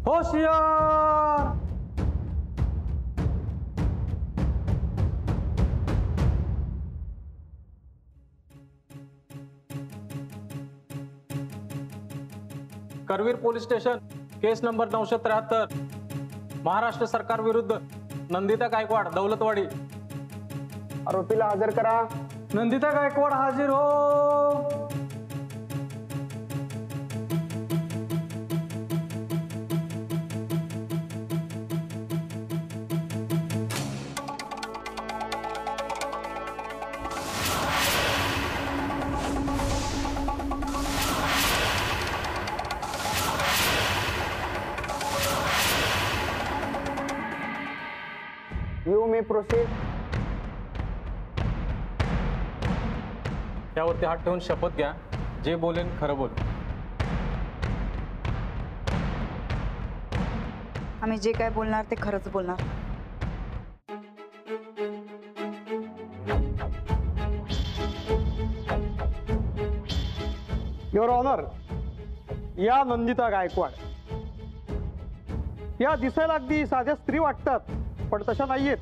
होशियार! Karveer police station, केस number 973, Maharashtra सरकार विरुद्ध नंदिता गायकवाड, दौलतवाडी। आरोपीला हजर करा। नंदिता गायकवाड हाजीर हो। You may proceed. त्यावरती हात ठेवून शपथ घ्या, जे बोलेन खरं बोल। आम्ही जे काय बोलणार ते खरंच बोलणार। युअर ऑनर, या नंदिता गायकवाड या दिसायला अगदी साध्या स्त्री वाटतात, पण तशा नाहीयेत।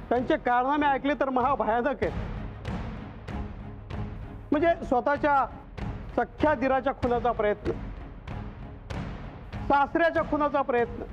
त्यांचे कारनामे ऐकले तर महाभयानक आहेत। म्हणजे स्वतःच्या सख्ख्या दिराच्या खुनाचा प्रयत्न, सासऱ्याच्या खुनाचा प्रयत्न,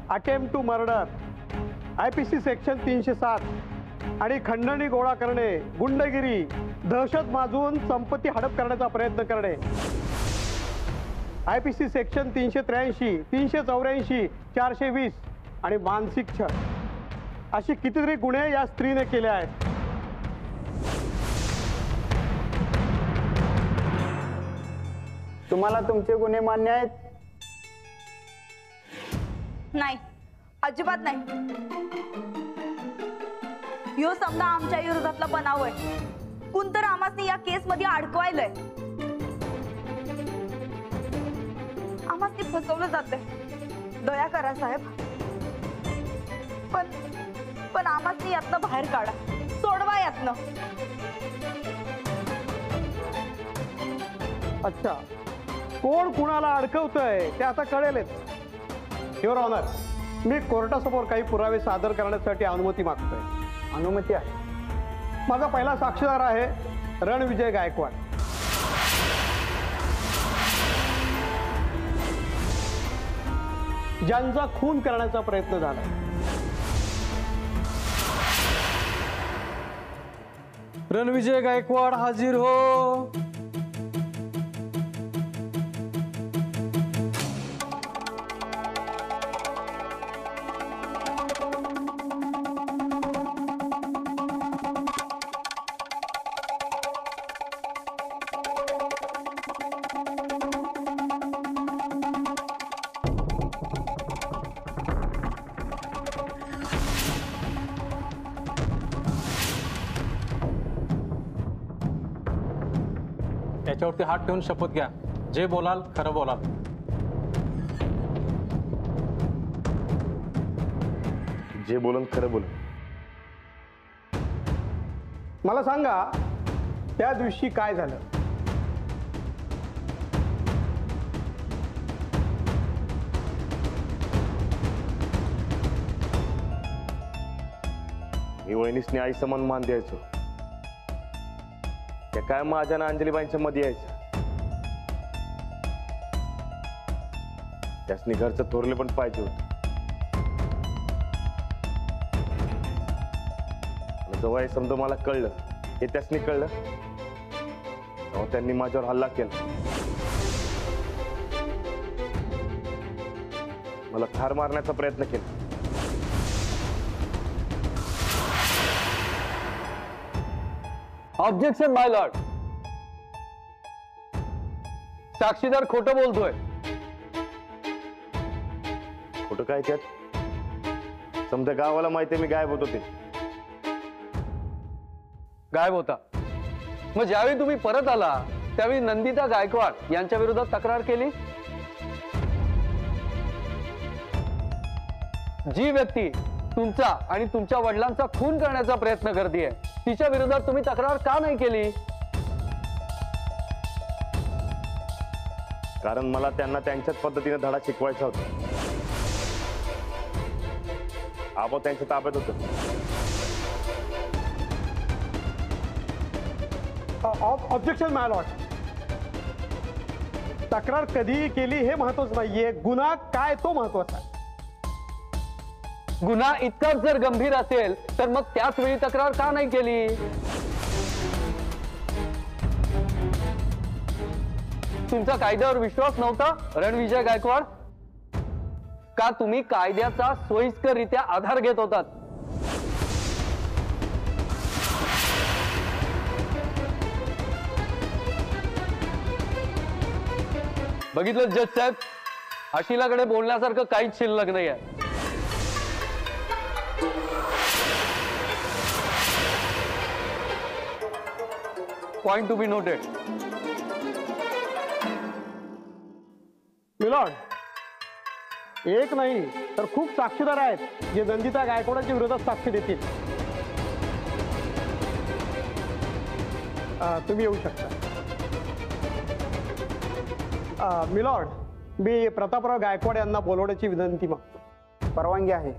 attempt to murder, IPC section 307 आणि खंडणी गोळा करणे, गुंडगिरी, दहशत माजवून संपत्ती हडप करण्याचा प्रयत्न करणे, IPC सेक्शन 383, 384, 420 आणि मानसिक छळ, अशी कितीतरी गुन्हे या स्त्रीने केले आहेत। तुम्हाला तुमचे गुन्हे मान्य आहेत? नाही, अजिबात नाही। यो समजा आमच्या विरोधातला बनाव आहे। कोणतर आम्हाला या केस मध्ये अडकवायलंय, आम्हाला फसवलं जातंय। दया करा साहेब, पण आम्हाला यातनं बाहेर काढा, सोडवा यातनं। अच्छा, कोण कुणाला अडकवतंय ते आता कळेलच। युअर ऑनर, मी कोर्टासमोर काही पुरावे सादर करण्यासाठी अनुमती मागतोय। अनुमती आहे। माझा पहिला साक्षीदार आहे रणविजय गायकवाड। ज्यांचा खून करण्याचा प्रयत्न झाला। रणविजय गायकवाड हाजीर हो। त्याच्यावरती हात ठेवून शपथ घ्या, जे बोलाल खरं बोलाल। जे बोलन खरं बोल। मला सांगा, त्या दिवशी काय झालं? मी वहिनीसनी आई समान मान द्यायचो। त्या काय माझ्या ना अंजलीबाईंच्या मध्ये यायचं। त्यासनी घरचं थोरले पण पाहिजे होत। जेव्हा समजा मला कळलं, हे त्यासनी कळलं, तेव्हा त्यांनी माझ्यावर हल्ला केला। मला ठार मारण्याचा प्रयत्न केला। ऑब्जेक्शन माय लॉर्ड, साक्षीदार खोटं बोलतोय। कुठं काय त्यात समजा गावाला माहिती मी गायब होतो ते. गायब होता. मग ज्यावेळी तुम्ही परत आला त्यावेळी नंदिता गायकवाड यांच्या विरोधात तक्रार केली. जी व्यक्ती तुमचा आणि तुमच्या वडिलांचा खून करण्याचा प्रयत्न करते तिच्या विरोधात तुम्ही तक्रार का नाही केली? कारण मला त्यांना त्यांच्याच पद्धतीने धडा शिकवायचा होता. आबा त्यांच्या ताब्यात होतं. ऑब्जेक्शन माय लॉर्ड. तक्रार कधीही केली हे महत्वाचं नाहीये, गुन्हा काय तो महत्वाचा आहे. गुन्हा इतकाच जर गंभीर असेल तर मग त्याच वेळी तक्रार का नाही केली? तुमचा कायद्यावर विश्वास नव्हता रणविजय गायकवाड? का तुम्ही कायद्याचा सोयीस्कररित्या आधार घेत होतात? बघितलं जज साहेब, अशिलाकडे बोलण्यासारखं काहीच शिल्लक नाही आहे. Point to be noted. Milord, एक नाही तर खूप साक्षीदार आहेत जे नंदिता गायकवाडांच्या विरोधात साक्ष देतील. तुम्ही येऊ शकता. मिलॉर्ड, मी प्रतापराव गायकवाड यांना बोलवण्याची विनंती मागतो. परवानगी आहे.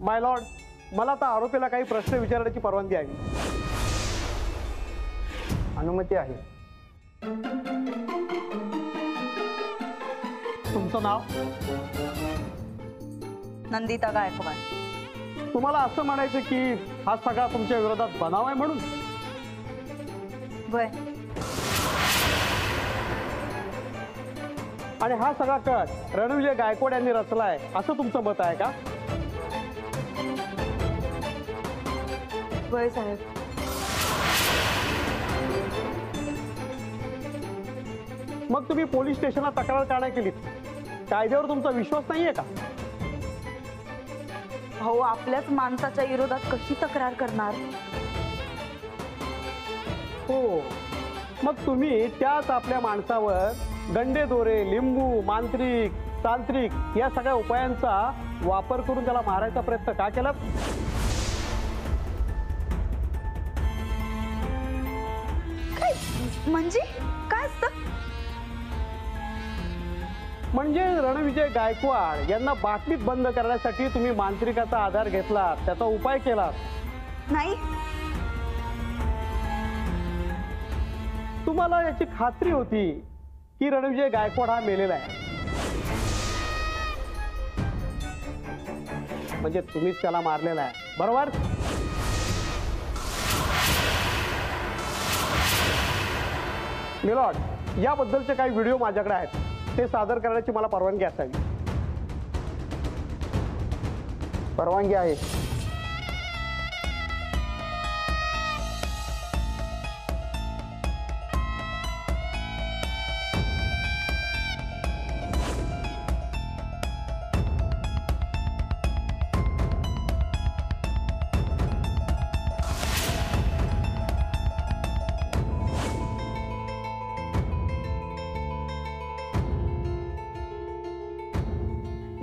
माय लॉर्ड, मला आता आरोपीला काही प्रश्न विचारण्याची परवानगी आहे. अनुमती आहे. तुमचं नाव? नंदिता गायकवाड. तुम्हाला असं म्हणायचं की हा सगळा तुमच्या विरोधात बनाव आहे म्हणून? वय. आणि हा सगळा कट रणविजय गायकवाड यांनी रचलाय असं तुमचं मत आहे का? वय साहेब. मग तुम्ही पोलीस स्टेशनला तक्रार का नाही केलीत? कायद्यावर तुमचा विश्वास नाहीये का? हो, आपल्याच माणसाच्या विरोधात कशी तक्रार करणार? हो, मग तुम्ही त्याच आपल्या माणसावर गंडे दोरे, लिंबू, मांत्रिक, तांत्रिक या सगळ्या उपायांचा वापर करून त्याला मारायचा प्रयत्न का केला? म्हणजे काय असतं? म्हणजे रणविजय गायकवाड यांना बाटलीत बंद करण्यासाठी तुम्ही मांत्रिकाचा आधार घेतला, त्याचा उपाय केला? नाही. तुम्हाला याची खात्री होती की रणविजय गायकवाड हा मेलेला आहे, म्हणजे तुम्हीच त्याला मारलेला आहे, बरोबर? मिलॉर्ड, याबद्दलचे काही व्हिडिओ माझ्याकडे आहेत, ते सादर करण्याची मला परवानगी असावी. परवानगी आहे.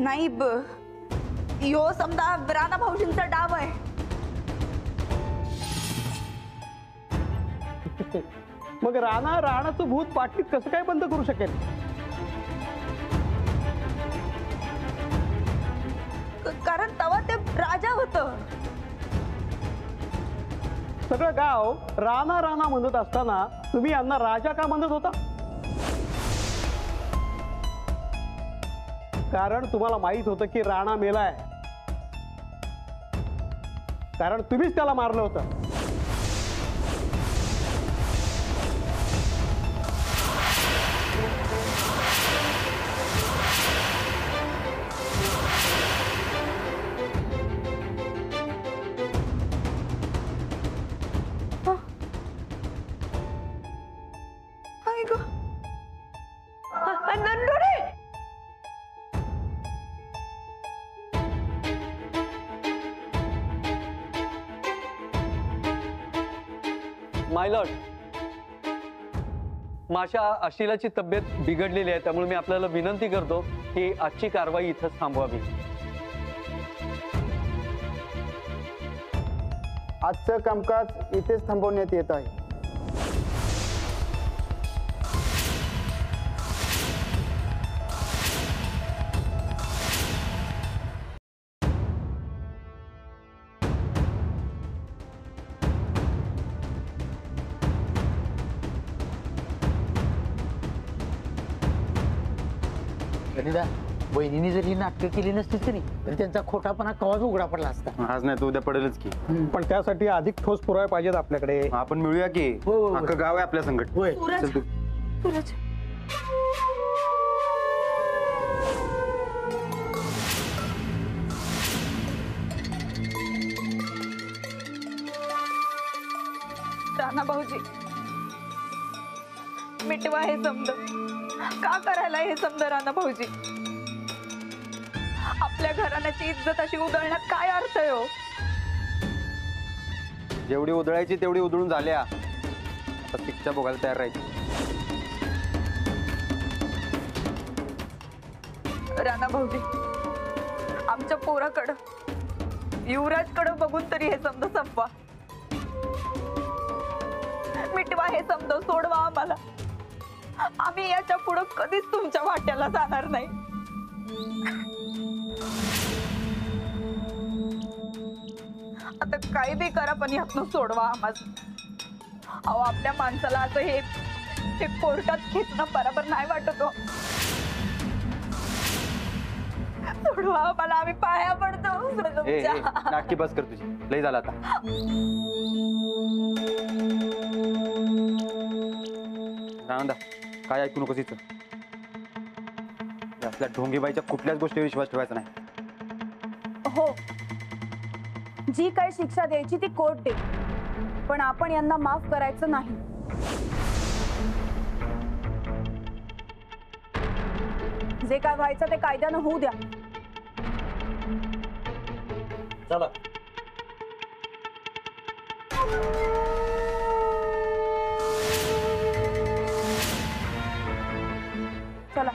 नाही यो समजा राणा भाऊजींचा डाव आहे. मग राणाचं भूत पाटलीत कसं काय बंद करू शकेल? कारण तेव्हा ते राजा होतं. सगळं गाव राणा म्हणत असताना तुम्ही यांना राजा का म्हणत होता? कारण तुम्हाला माहित होतं की राणा मेलाय, कारण तुम्हीच त्याला मारलं होतं. माय लॉर्ड, माझ्या अशिलाची तब्येत बिघडलेली आहे, त्यामुळे मी आपल्याला विनंती करतो की आजची कारवाई इथंच थांबवावी. आजचं कामकाज इथेच थांबवण्यात येत आहे. बहिणीने जरी नाटकं केली नसती तरी तर त्यांचा खोटापणा कवाच उघडा पडला असता. आज नाही तर उद्या पडेलच की. पण त्यासाठी अधिक ठोस पुरावे पाहिजेत आपल्याकडे. आपण मिळूया की. हो. अख्खं गाव आहे आपल्या संकट. होय. सूरज, सूरज. राणा भाऊजी, मिटवा हे समज. का करायला हे समज राणा भाऊजी? आपल्या घराण्याची इज्जत अशी उधळण्यात काय अर्थ आहे हो? जेवढी उधळायची तेवढी उधळून झाल्या. आता शिक्षा बघायला तयार राहायची. राणा भाऊजी, आमच्या पोराकडं, युवराजकडं बघून तरी हे समज संपवा. मिटवा हे समज, सोडवा आम्हाला. आम्ही याच्या पुढं कधीच तुमच्या वाट्याला जाणार नाही. आता काही बी करा पण यातनं सोडवा आम्हाला. अहो, आपल्या माणसाला असं हे कोर्टात खेचणं बरोबर नाही वाटत हो. सोडवा आम्हाला, आम्ही पाया पडतो तुमच्या. नाटकी बस कर तुझी, लई झाला आता. आनंदा, काय ऐकू नकोस इथं. असल्या ढोंगीबाईच्या कुठल्याच गोष्टीवर विश्वास ठेवायचा नाही. हो, जी काय शिक्षा द्यायची ती कोर्ट दे, पण आपण यांना माफ करायचं नाही. जे काय व्हायचं ते कायद्यानं होऊ द्या. चला. चला.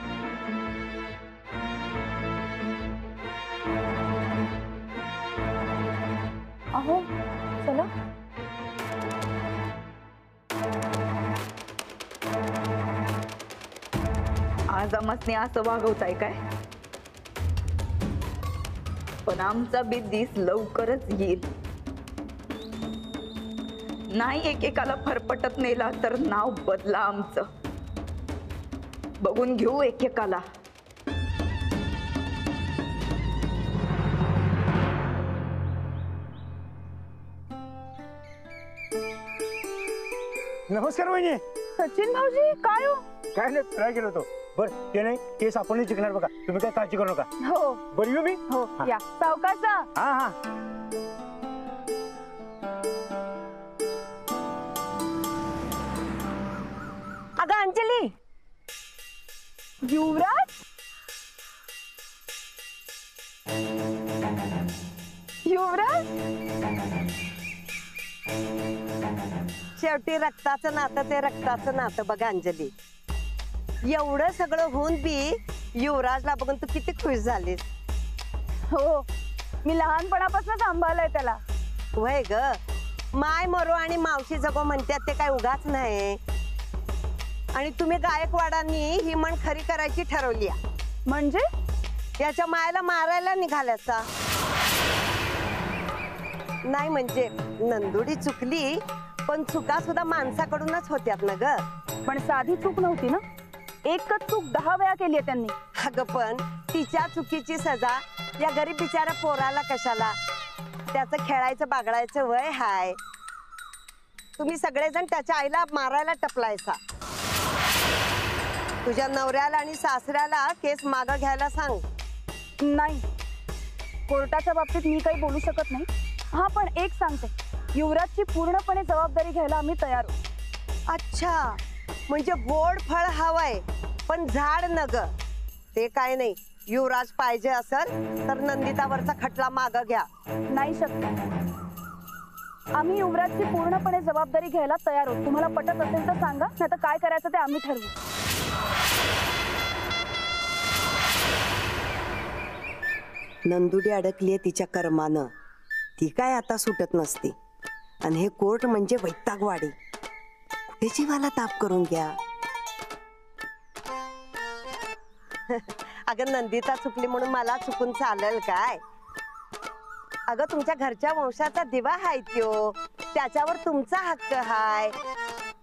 अहो, चला. आज आमसने असं वागवताय काय? पण आमचा बी दिस लवकरच येईल. नाही एकेकाला फरफटत नेला तर नाव बदला आमचं. बघून घेऊ एकेकाला. नमस्कार वहिनी. सचिन भाऊजी, काय हो? काय नाही, ट्राय केलं होतो. बरं ते नाही, केस आपण जिंकणार बघा. तुम्ही काय काळजी करू नका. हो बरं येऊ मी. हो, या सावकाशा. हा हा. अगं अंजली, युवराज, युवराज. शेवटी रक्ताचं नातं ते रक्ताचं नातं बघा अंजली. एवढं सगळं होऊन बी युवराजला बघून तू किती खुश झालीस. हो, मी लहानपणापासून सांभाळलंय त्याला. वय ग, माय मरो आणि मावशी जगो म्हणतात ते काय उगाच नाही. आणि तुम्ही गायकवाडांनी ही म्हण खरी करायची ठरवली. म्हणजे याच्या मायला मारायला निघाल्याचा नाही. म्हणजे नंदुडी चुकली, पण चुका सुद्धा माणसाकडूनच होत्यात ना ग. पण साधी चूक नव्हती ना, एकच चूक 10 वेळा केली आहे त्यांनी. अगं पण तिच्या चुकीची सजा या गरीब बिचारा पोराला कशाला? त्याचं खेळायचं बागडायचं वय हाय. तुम्ही सगळेजण त्याच्या आईला मारायला टपलायसा. तुझ्या नवऱ्याला आणि सासऱ्याला केस मागं घ्यायला सांग. नाही, कोर्टाच्या बाबतीत मी काही बोलू शकत नाही. हा, पण एक सांगते, युवराजची पूर्णपणे जबाबदारी घ्यायला आम्ही तयार आहोत. अच्छा, म्हणजे गोड फळ हवंय पण झाड नग. ते काय नाही, युवराज पाहिजे असेल तर नंदितावरचा खटला मागं घ्या. नाही शक्य. आम्ही युवराजची पूर्णपणे जबाबदारी घ्यायला तयार आहोत. तुम्हाला पटत असेल तर सांगा, नाही तर काय करायचं ते आम्ही ठरवू. नंदुडी अडकलीये तिच्या कर्मानं. ती काय आता सुटत नसते. आणि हे कोर्ट म्हणजे वैतागवाडी. कुठे जीवाला ताप करून घ्या. अगं नंदिता चुकली म्हणून मला चुकून चालेल काय? अगं तुमच्या घरच्या वंशाचा दिवा हाय त्यो, त्याच्यावर तुमचा हक्क हाय.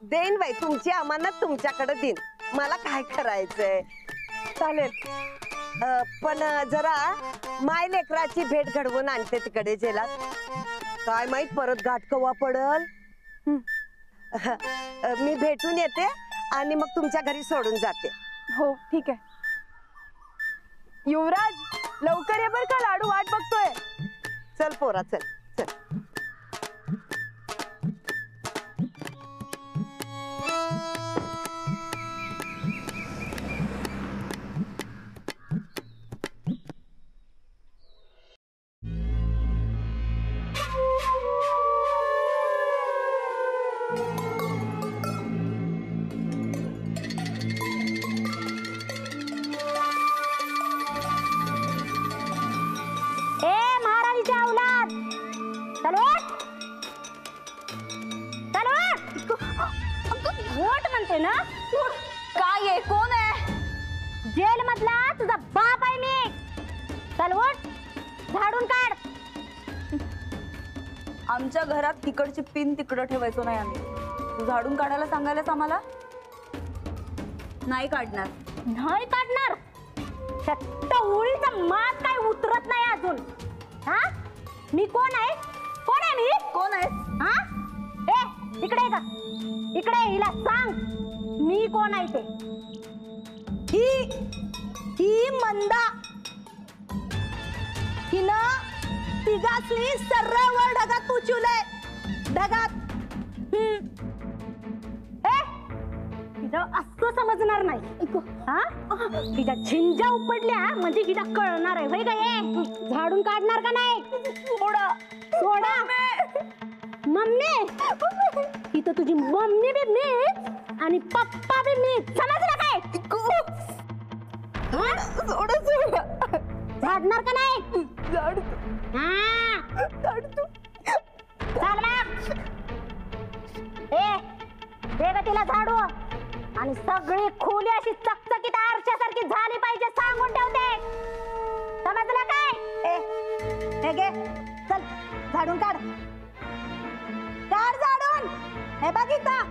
देईन बाई, तुमची अमानत तुमच्याकडे देईन. मला काय करायचंय? चालेल, पण जरा माय लेकराची भेट घडवून आणते तिकडे जेलात. काय माहित परत गाठ कवा पडल. मी भेटून येते आणि मग तुमच्या घरी सोडून जाते. हो ठीक आहे. युवराज, लवकर ये बर का, लाडू वाट बघतोय. चल पोरा, चल चल. काय आहे? कोण आहे? जेल मधला तुझा बाप आहे मी. चल उठ, झाडून काढ. आमच्या घरात तिकडची पिन तिकडं ठेवायचो नाही आम्ही. तू झाडून काढायला सांगायलास आम्हाला? नाही काढणार. नाही काढणार? टवळीचा मात काय उतरत नाही अजून. हा, मी कोण आहे? कोण आहे मी? कोण आहे? हा, ए इकडे का, इकडे. हिला सांग मी कोण आहे ते. ही मंदा. हिनं तिघासनी सर्रावर ढगात पुचवलंय. ढगात. असं समजणार नाही. हा, तिच्या झिंजा उपडल्या म्हणजे हिला कळणार आहे. होय का? हे झाडून काढणार का नाही? सोडा सोडा. मम्मी, इथं तुझी मम्मी बी मी आणि पप्पा बी मी. समजलं काय? झाडणार का नाही? तिला झाडू आणि सगळी खोली अशी चकचकीत आरशासारखी झाली पाहिजे सांगून ठेवते. समजलं काय? हे घे, चल झाडून काढ. काढ झाडून. हे बघ इथं.